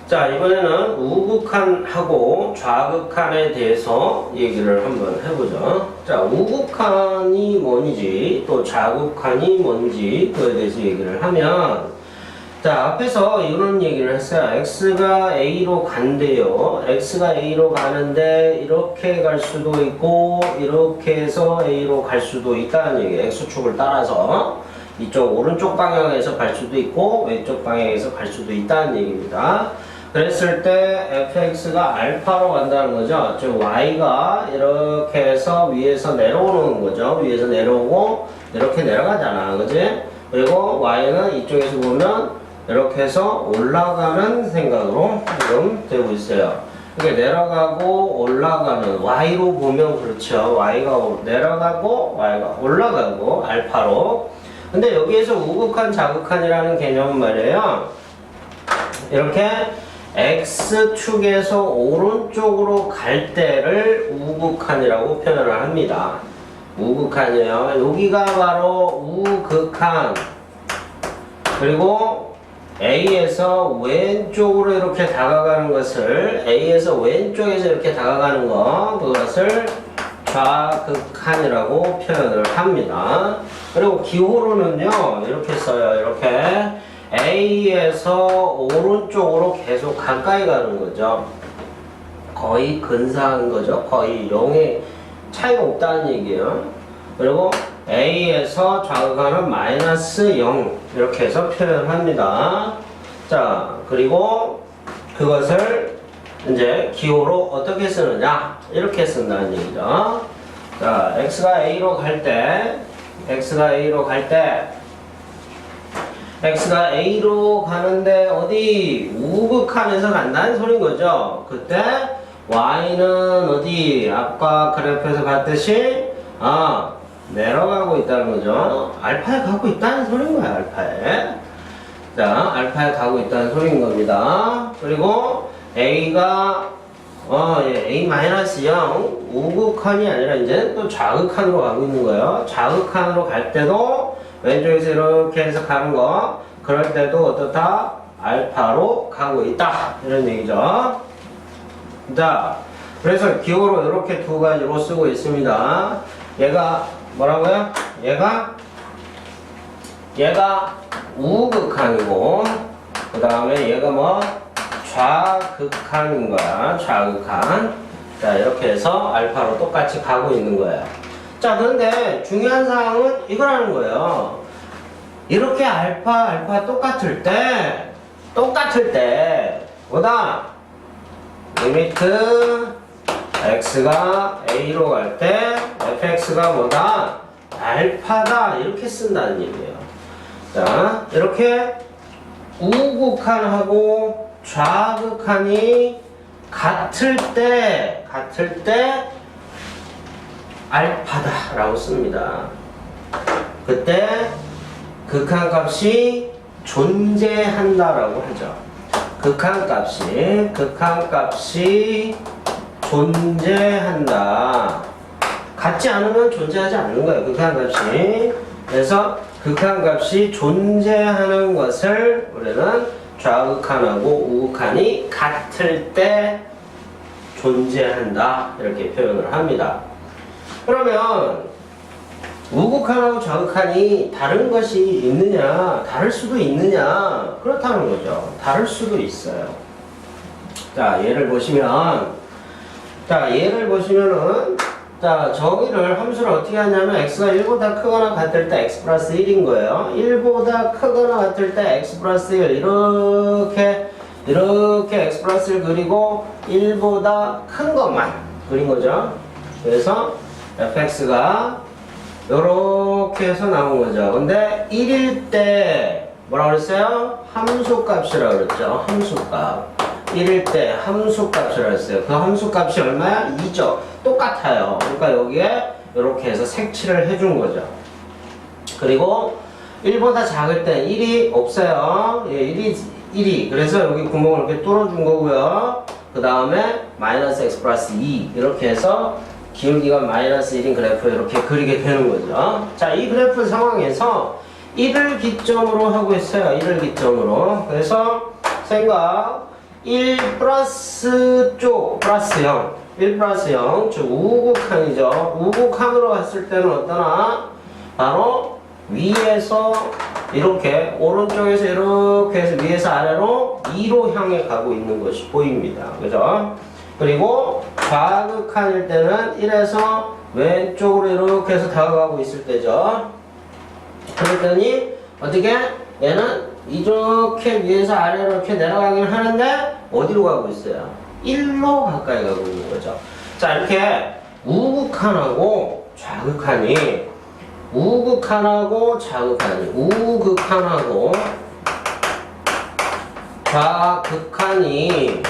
자, 이번에는 우극한하고 좌극한에 대해서 얘기를 한번 해보죠. 자, 우극한이 뭔지 또 좌극한이 뭔지 그에 대해서 얘기를 하면, 자, 앞에서 이런 얘기를 했어요. x가 a로 간대요. x가 a로 가는데 이렇게 갈 수도 있고 이렇게 해서 a로 갈 수도 있다는 얘기예요. x축을 따라서 이쪽 오른쪽 방향에서 갈 수도 있고 왼쪽 방향에서 갈 수도 있다는 얘기입니다. 그랬을 때 fx가 알파로 간다는 거죠. 즉 y가 이렇게 해서 위에서 내려오는 거죠. 위에서 내려오고 이렇게 내려가잖아, 그지? 그리고 y는 이쪽에서 보면 이렇게 해서 올라가는 생각으로 지금 되고 있어요. 이게 내려가고 올라가는 y로 보면 그렇죠. y가 내려가고 y가 올라가고 알파로. 근데 여기에서 우극한 좌극한이라는 개념은 말이에요. 이렇게 x축에서 오른쪽으로 갈 때를 우극한이라고 표현을 합니다. 우극한이에요. 여기가 바로 우극한. 그리고 A에서 왼쪽으로 이렇게 다가가는 것을, A에서 왼쪽에서 이렇게 다가가는 것, 그것을 좌극한이라고 표현을 합니다. 그리고 기호로는요, 이렇게 써요. 이렇게 A에서 오른쪽으로 계속 가까이 가는 거죠. 거의 근사한 거죠. 거의 0의 차이가 없다는 얘기예요. 그리고 A에서 좌극한은 마이너스 0 이렇게 해서 표현합니다. 자, 그리고 그것을 이제 기호로 어떻게 쓰느냐, 이렇게 쓴다는 얘기죠. 자, x가 a로 갈 때 x가 a로 가는데 어디 우극한에서 간다는 소린 거죠. 그때 y는 어디 아까 그래프에서 봤듯이 내려가고 있다는 거죠. 알파에 가고 있다는 소린 거야, 알파에. 자, 알파에 가고 있다는 소린 겁니다. 그리고 a가 a-0 우극한이 아니라 이제 또 좌극한으로 가고 있는 거예요. 좌극한으로 갈 때도 왼쪽에서 이렇게 해서 가는 거, 그럴 때도 어떻다? 알파로 가고 있다, 이런 얘기죠. 자, 그래서 기호로 이렇게 두 가지로 쓰고 있습니다. 얘가 뭐라고요? 얘가 우극한이고, 그 다음에 얘가 뭐? 좌극한인 거야. 좌극한. 자, 이렇게 해서 알파로 똑같이 가고 있는 거예요. 자, 그런데 중요한 사항은 이거라는 거예요. 이렇게 알파 똑같을 때 뭐다? 리미트 x가 a로 갈 때 fx가 뭐다? 알파다, 이렇게 쓴다는 얘기예요. 자, 이렇게 우극한하고 좌극한이 같을 때 알파다 라고 씁니다. 그때 극한값이 존재한다 라고 하죠. 극한값이 존재한다. 같지 않으면 존재하지 않는 거예요, 극한값이. 그래서 극한값이 존재하는 것을 우리는 좌극한하고 우극한이 같을 때 존재한다, 이렇게 표현을 합니다. 그러면 우극한하고 좌극한이 다른 것이 있느냐, 다를 수도 있느냐, 그렇다는 거죠. 다를 수도 있어요. 자, 예를 보시면은, 자, 저기를 함수를 어떻게 하냐면 x가 1보다 크거나 같을 때 x 플러스 1인 거예요. 1보다 크거나 같을 때 x 플러스 1, 이렇게 x 플러스 1 그리고 1보다 큰 것만 그린 거죠. 그래서 fx가 요렇게 해서 나온 거죠. 근데 1일 때 뭐라고 그랬어요? 함수값이라고 그랬죠. 함수값. 1일 때 함수값이라고 했어요. 그 함수값이 얼마야? 2죠. 똑같아요. 그러니까 여기에 이렇게 해서 색칠을 해준 거죠. 그리고 1보다 작을 때 1이 없어요. 1이. 그래서 여기 구멍을 이렇게 뚫어준 거고요. 그 다음에 마이너스 x 플러스 2 이렇게 해서 기울기가 마이너스 1인 그래프 이렇게 그리게 되는 거죠. 자, 이 그래프 상황에서 1을 기점으로 하고 있어요. 1을 기점으로. 그래서 생각 1 플러스 쪽 플러스 0 1 플러스 0 즉 우극한이죠. 우극한으로 갔을 때는 어떠나 바로 위에서 이렇게 오른쪽에서 이렇게 해서 위에서 아래로 2로 향해 가고 있는 것이 보입니다. 그죠? 그리고 좌극한일 때는 1에서 왼쪽으로 이렇게 해서 다가가고 있을 때죠. 그랬더니 어떻게 얘는 이렇게 위에서 아래로 이렇게 내려가긴 하는데 어디로 가고 있어요? 1로 가까이 가고 있는 거죠. 자, 이렇게 우극한하고 좌극한이 우극한하고 좌극한이 우극한하고 좌극한이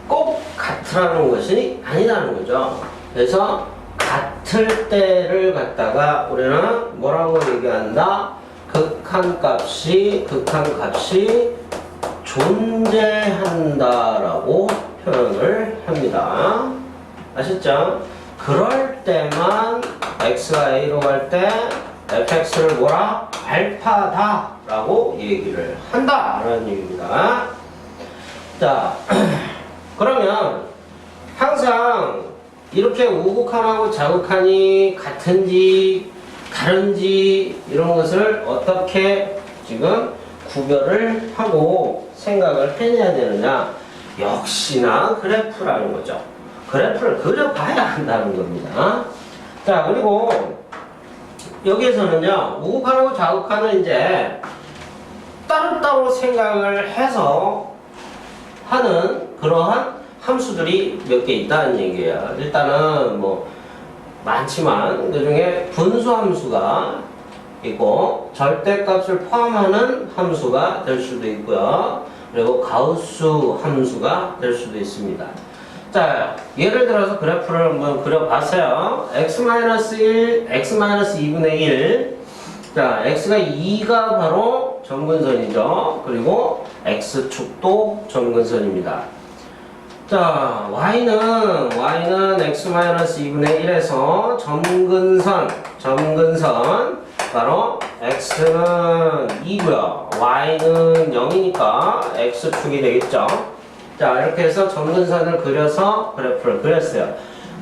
꼭 같으라는 것이 아니라는 거죠. 그래서 같을 때를 갖다가 우리는 뭐라고 얘기한다? 극한값이 존재한다라고 표현을 합니다. 아셨죠? 그럴 때만 x가 a로 갈 때 fx를 뭐라? 알파다라고 얘기를 한다라는 얘기입니다. 자, 그러면 항상 이렇게 우극한하고 좌극한이 같은지 다른지 이런 것을 어떻게 지금 구별을 하고 생각을 해내야 되느냐? 역시나 그래프라는 거죠. 그래프를 그려봐야 한다는 겁니다. 자, 그리고 여기에서는요, 우극한하고 좌극한은 이제 따로따로 생각을 해서 하는 그러한 함수들이 몇 개 있다는 얘기예요. 일단은 뭐 많지만 그 중에 분수 함수가 있고 절대값을 포함하는 함수가 될 수도 있고요. 그리고 가우스 함수가 될 수도 있습니다. 자, 예를 들어서 그래프를 한번 그려봤어요. x-1, x-2분의 1. 자, x가 2가 바로 점근선이죠. 그리고 x축도 점근선입니다. 자, y는 x-2분의 1에서 점근선 바로 x는 2고요. y는 0이니까 x축이 되겠죠. 자, 이렇게 해서 점근선을 그려서 그래프를 그렸어요.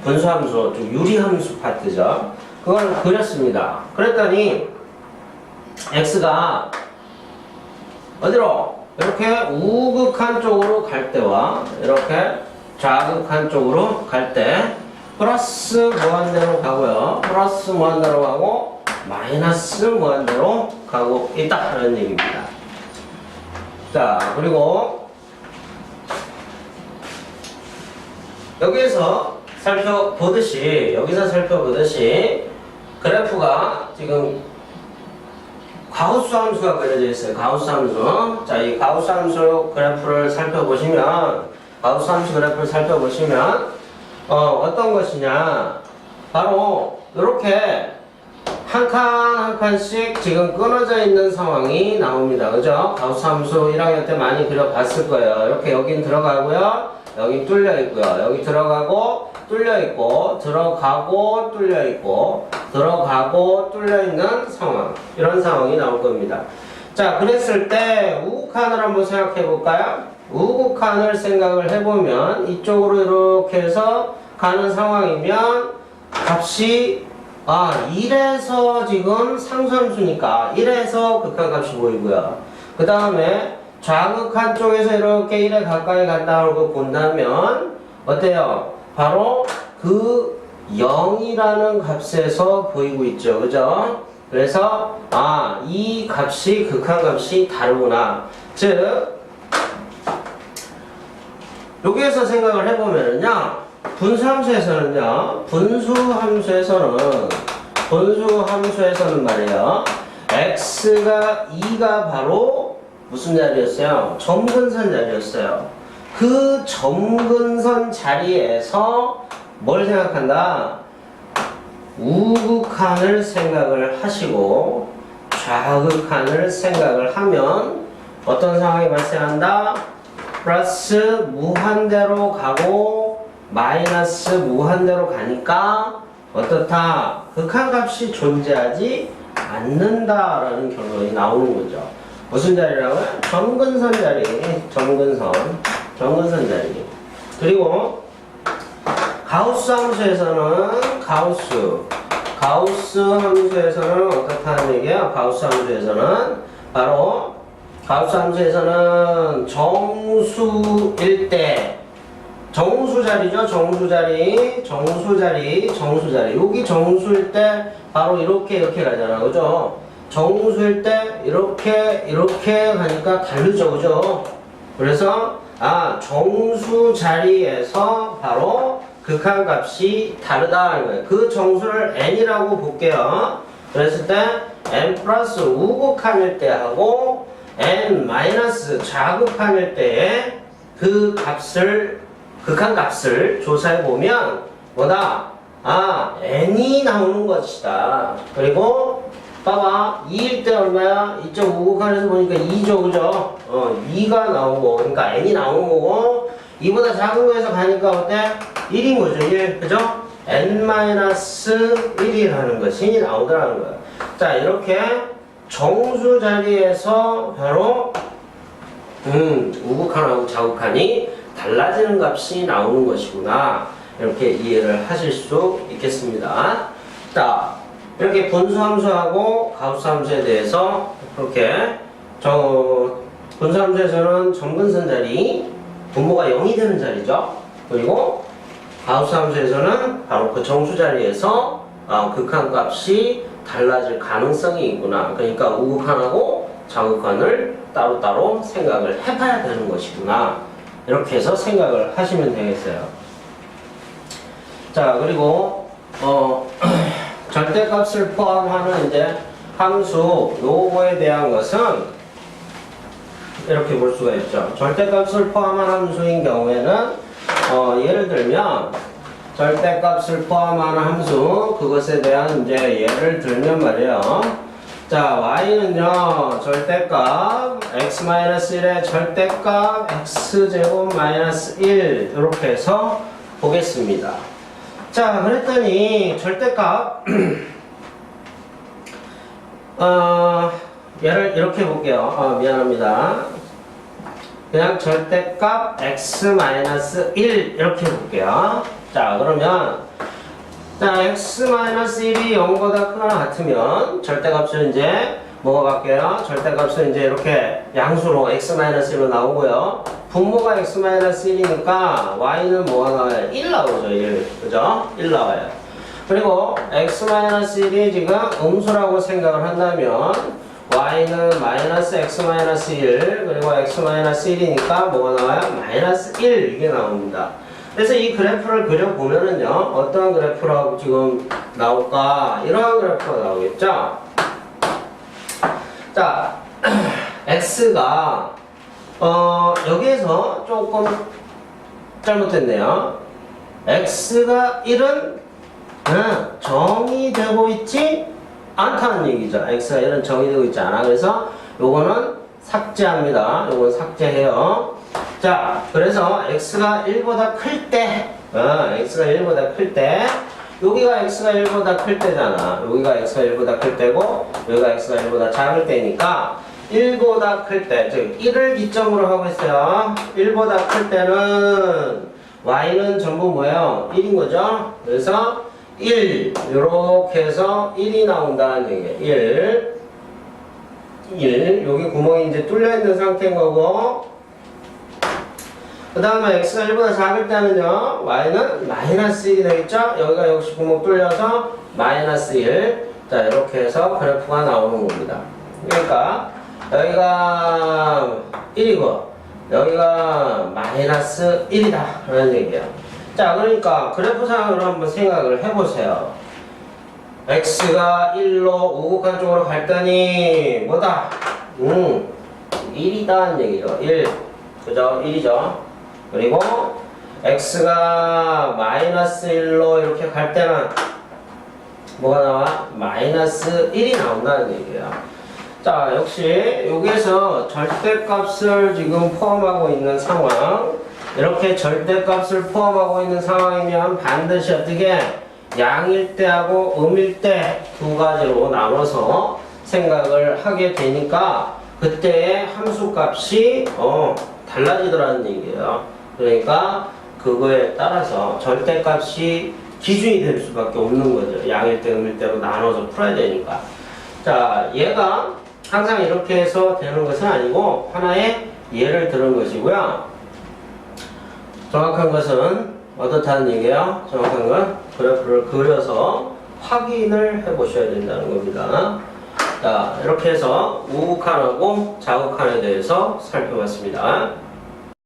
분수함수, 좀 유리함수 파트죠. 그걸 그렸습니다. 그랬더니 x가 어디로? 이렇게 우극한 쪽으로 갈 때와 이렇게 좌극한 쪽으로 갈 때 플러스 무한대로 가고요. 플러스 무한대로 가고 마이너스 무한대로 가고 있다는 얘기입니다. 자, 그리고 여기서 살펴보듯이 그래프가 지금 가우스 함수가 그려져 있어요. 가우스 함수. 자, 이 가우스 함수 그래프를 살펴보시면 어떤 것이냐? 바로 이렇게 한 칸 한 칸씩 지금 끊어져 있는 상황이 나옵니다. 그죠? 가우스 함수 1학년 때 많이 그려봤을 거예요. 이렇게 여긴 들어가고요. 여기 뚫려 있고요. 여기 들어가고 뚫려 있고 들어가고 뚫려 있고 들어가고 뚫려 있는 상황. 이런 상황이 나올 겁니다. 자, 그랬을 때 우극한을 한번 생각해 볼까요? 우극한을 생각을 해보면 이쪽으로 이렇게 해서 가는 상황이면 값이 1에서 지금 상수함수니까 1에서 극한값이 보이고요. 그 다음에 좌극한 쪽에서 이렇게 1에 가까이 간다고 본다면 어때요? 바로 그 0이라는 값에서 보이고 있죠. 그죠? 그래서 이 값이 극한값이 다르구나. 즉 여기에서 생각을 해보면은요, 분수함수에서는 말이에요, x가 2가 바로 무슨 자리였어요? 점근선 자리였어요. 그 점근선 자리에서 뭘 생각한다? 우극한을 생각을 하시고 좌극한을 생각을 하면 어떤 상황이 발생한다? 플러스 무한대로 가고 마이너스 무한대로 가니까 어떻다? 극한값이 존재하지 않는다라는 결론이 나오는 거죠. 무슨 자리라고요? 점근선 자리, 점근선. 정근선 자리. 그리고 가우스 함수에서는 가우스 함수에서는 어떻다는 얘기야? 가우스 함수에서는 바로 가우스 함수에서는 정수일 때 정수 자리죠. 정수 자리. 여기 정수일 때 바로 이렇게 가잖아. 그죠? 정수일 때 이렇게 가니까 다르죠. 그죠? 그래서 정수 자리에서 바로 극한값이 다르다는 거예요. 그 정수를 n이라고 볼게요. 그랬을 때 n 플러스 우극한일 때 하고 n 마이너스 좌극한일 때의 그 극한값을 조사해보면 뭐다? n이 나오는 것이다. 그리고 봐봐, 2일 때 얼마야? 2.5극한에서 보니까 2죠, 그죠? 2가 나오고, 그러니까 n이 나오는 거고, 2보다 작은 거에서 가니까 어때? 1인 거죠, 1. 그죠? n-1이라는 것이 나오더라는 거야. 자, 이렇게 정수 자리에서 바로, 우극한하고 좌극한이 달라지는 값이 나오는 것이구나. 이렇게 이해를 하실 수 있겠습니다. 자, 이렇게 분수함수하고 가우스함수에 대해서 그렇게 분수함수에서는 정근선 자리, 분모가 0이 되는 자리죠. 그리고 가우스함수에서는 바로 그 정수 자리에서 극한값이 달라질 가능성이 있구나. 그러니까 우극한하고 좌극한을 따로따로 생각을 해봐야 되는 것이구나. 이렇게 해서 생각을 하시면 되겠어요. 자, 그리고 절대값을 포함하는 이제 함수 요거에 대한 것은 이렇게 볼 수가 있죠. 절대값을 포함한 함수인 경우에는 예를 들면 절대값을 포함하는 함수 그것에 대한 이제 예를 들면 말이에요. 자, y는요 절대값 x-1의 절대값 x제곱 마이너스 1 이렇게 해서 보겠습니다. 자, 그랬더니 절대값 얘를 이렇게 볼게요. 미안합니다. 그냥 절대값 x-1 이렇게 볼게요. 자, 그러면 자, x-1이 0보다 크거나 같으면 절대값은 이제 뭐가 바뀌어요? 절대값은 이제 이렇게 양수로 x-1로 나오고요. 분모가 x-1이니까 y는 뭐가 나와요? 1 나오죠. 1. 그죠? 1 나와요. 그리고 x-1이 지금 음수라고 생각을 한다면 y는 마이너스 x-1 그리고 x-1이니까 뭐가 나와요? 마이너스 1 이게 나옵니다. 그래서 이 그래프를 그려보면은요 어떤 그래프라고 지금 나올까? 이러한 그래프가 나오겠죠? 자, x가 여기에서 조금 잘못됐네요. x가 1은 정의되고 있지 않다는 얘기죠. x가 1은 정의되고 있지 않아. 그래서 요거는 삭제합니다. 요건 삭제해요. 자, 그래서 x가 1보다 클 때, x가 1보다 클 때, 여기가 x가 1보다 클 때잖아. 여기가 x가 1보다 클 때고, 여기가 x가 1보다 작을 때니까, 1보다 클 때, 즉 1을 기점으로 하고 있어요. 1보다 클 때는 y는 전부 뭐예요? 1인 거죠? 그래서 1, 이렇게 해서 1이 나온다는 얘기예요. 1, 여기 구멍이 이제 뚫려 있는 상태인 거고, 그 다음에 x가 1보다 작을 때는요, y는 마이너스 1이 되겠죠? 여기가 역시 구멍 뚫려서 마이너스 1. 자, 이렇게 해서 그래프가 나오는 겁니다. 그러니까, 여기가 1이고, 여기가 마이너스 1이다. 라는 얘기예요. 자, 그러니까 그래프상으로 한번 생각을 해보세요. x가 1로 우극한 쪽으로 갔더니, 뭐다? 1이다는 얘기죠. 1. 그죠? 1이죠. 그리고 x가 마이너스 1로 이렇게 갈 때는 뭐가 나와? 마이너스 1이 나온다는 얘기예요. 자, 역시 여기에서 절대값을 지금 포함하고 있는 상황, 이렇게 절대값을 포함하고 있는 상황이면 반드시 어떻게 양일 때하고 음일 때 두 가지로 나눠서 생각을 하게 되니까 그때의 함수값이 달라지더라는 얘기예요. 그러니까 그거에 따라서 절대값이 기준이 될 수밖에 없는 거죠. 양일 때 음일 때로 나눠서 풀어야 되니까. 자, 얘가 항상 이렇게 해서 되는 것은 아니고 하나의 예를 들은 것이고요. 정확한 것은 어떻다는 얘기예요? 정확한 건 그래프를 그려서 확인을 해 보셔야 된다는 겁니다. 자, 이렇게 해서 우극한하고 자극한에 대해서 살펴봤습니다.